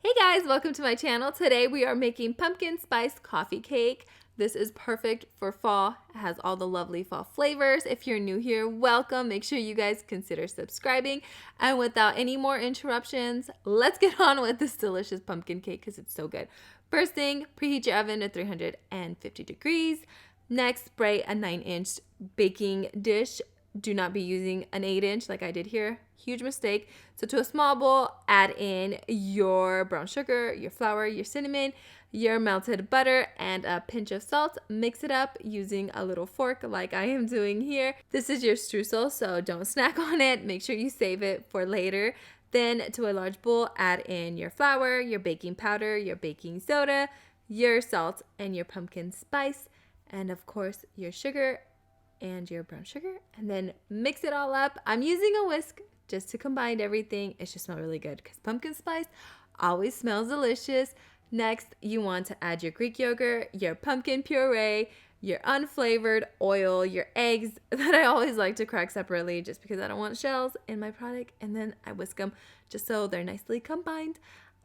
Hey guys, welcome to my channel. Today we are making pumpkin spice coffee cake. This is perfect for fall. It has all the lovely fall flavors. If you're new here, welcome. Make sure you guys consider subscribing. And without any more interruptions, let's get on with this delicious pumpkin cake because it's so good. First thing, preheat your oven to 350 degrees. Next, spray a 9-inch baking dish. Do not be using an 8-inch like I did here. Huge mistake. So to a small bowl, add in your brown sugar, your flour, your cinnamon, your melted butter, and a pinch of salt. Mix it up using a little fork like I am doing here. This is your streusel, so don't snack on it. Make sure you save it for later. Then to a large bowl, add in your flour, your baking powder, your baking soda, your salt, and your pumpkin spice, and of course your sugar and your brown sugar, and then mix it all up. I'm using a whisk just to combine everything. It should smell really good because pumpkin spice always smells delicious. Next, you want to add your Greek yogurt, your pumpkin puree, your unflavored oil, your eggs that I always like to crack separately just because I don't want shells in my product, and then I whisk them just so they're nicely combined.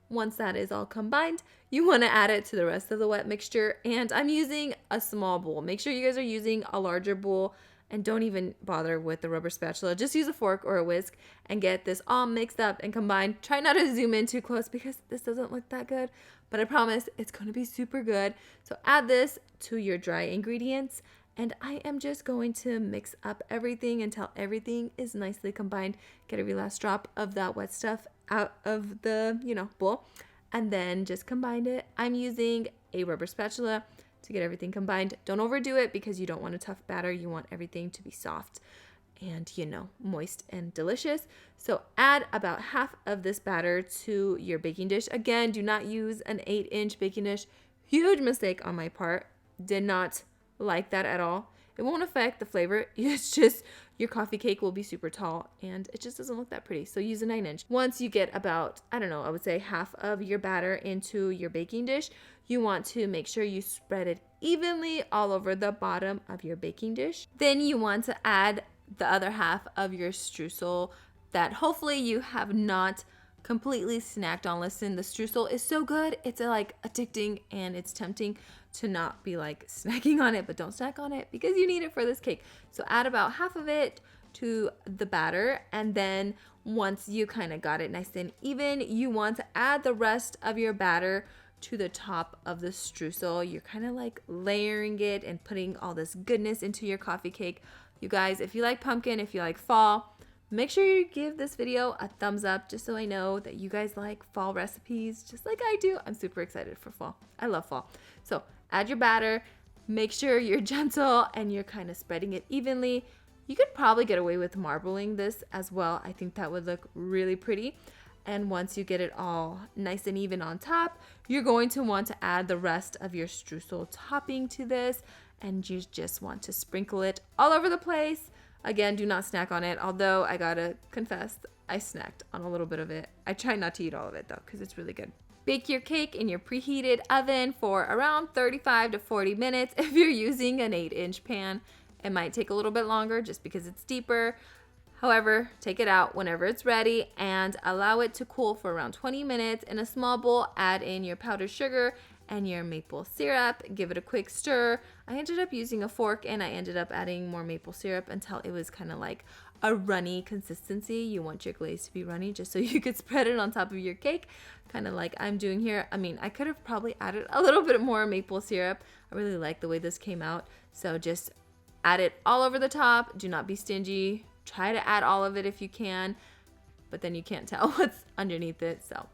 Once that is all combined, you want to add it to the rest of the wet mixture, and I'm using a small bowl. Make sure you guys are using a larger bowl and don't even bother with the rubber spatula. Just use a fork or a whisk and get this all mixed up and combined. Try not to zoom in too close because this doesn't look that good, but I promise it's going to be super good. So add this to your dry ingredients, and I am just going to mix up everything until everything is nicely combined. Get every last drop of that wet stuff out of the, bowl, and then just combine it. I'm using a rubber spatula to get everything combined. Don't overdo it because you don't want a tough batter. You want everything to be soft and, moist and delicious. So add about half of this batter to your baking dish. Again, do not use an 8-inch baking dish. Huge mistake on my part. Did not like that at all. It won't affect the flavor. It's just your coffee cake will be super tall and it just doesn't look that pretty. So use a 9-inch. Once you get about, I would say half of your batter into your baking dish, you want to make sure you spread it evenly all over the bottom of your baking dish. Then you want to add the other half of your streusel that hopefully you have not completely snacked on. Listen, the streusel is so good. It's like addicting and it's tempting to not be like snacking on it, but don't snack on it because you need it for this cake. So add about half of it to the batter, and then once you kind of got it nice and even, you want to add the rest of your batter to the top of the streusel. You're kind of like layering it and putting all this goodness into your coffee cake. You guys, if you like pumpkin, if you like fall, make sure you give this video a thumbs up just so I know that you guys like fall recipes just like I do. I'm super excited for fall. I love fall. So add your batter, make sure you're gentle and you're kind of spreading it evenly. You could probably get away with marbling this as well. I think that would look really pretty. And once you get it all nice and even on top, you're going to want to add the rest of your streusel topping to this, and you just want to sprinkle it all over the place. Again, do not snack on it, although I gotta confess, I snacked on a little bit of it. I try not to eat all of it though, because it's really good. Bake your cake in your preheated oven for around 35 to 40 minutes. If you're using an 8-inch pan, it might take a little bit longer just because it's deeper. However, take it out whenever it's ready and allow it to cool for around 20 minutes. In a small bowl, add in your powdered sugar and your maple syrup. Give it a quick stir. I ended up using a fork and I ended up adding more maple syrup until it was kind of like a runny consistency. You want your glaze to be runny just so you could spread it on top of your cake, kind of like I'm doing here. I mean, I could have probably added a little bit more maple syrup. I really like the way this came out. So just add it all over the top. Do not be stingy. Try to add all of it if you can, but then you can't tell what's underneath it. So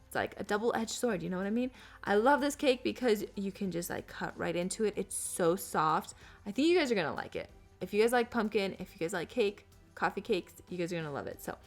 it's like a double-edged sword, you know what I mean? I love this cake because you can just like cut right into it. It's so soft. I think you guys are gonna like it. If you guys like pumpkin, if you guys like cake, coffee cakes, you guys are gonna love it. So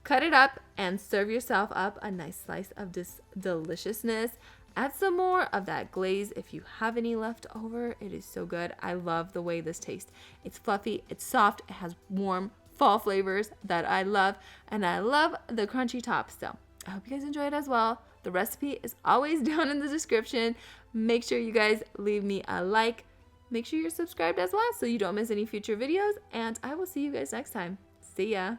cut it up and serve yourself up a nice slice of this deliciousness. Add some more of that glaze if you have any left over. It is so good. I love the way this tastes. It's fluffy, it's soft, it has warm fall flavors that I love, and I love the crunchy top. So I hope you guys enjoy it as well. The recipe is always down in the description. Make sure you guys leave me a like. Make sure you're subscribed as well so you don't miss any future videos, and I will see you guys next time. See ya.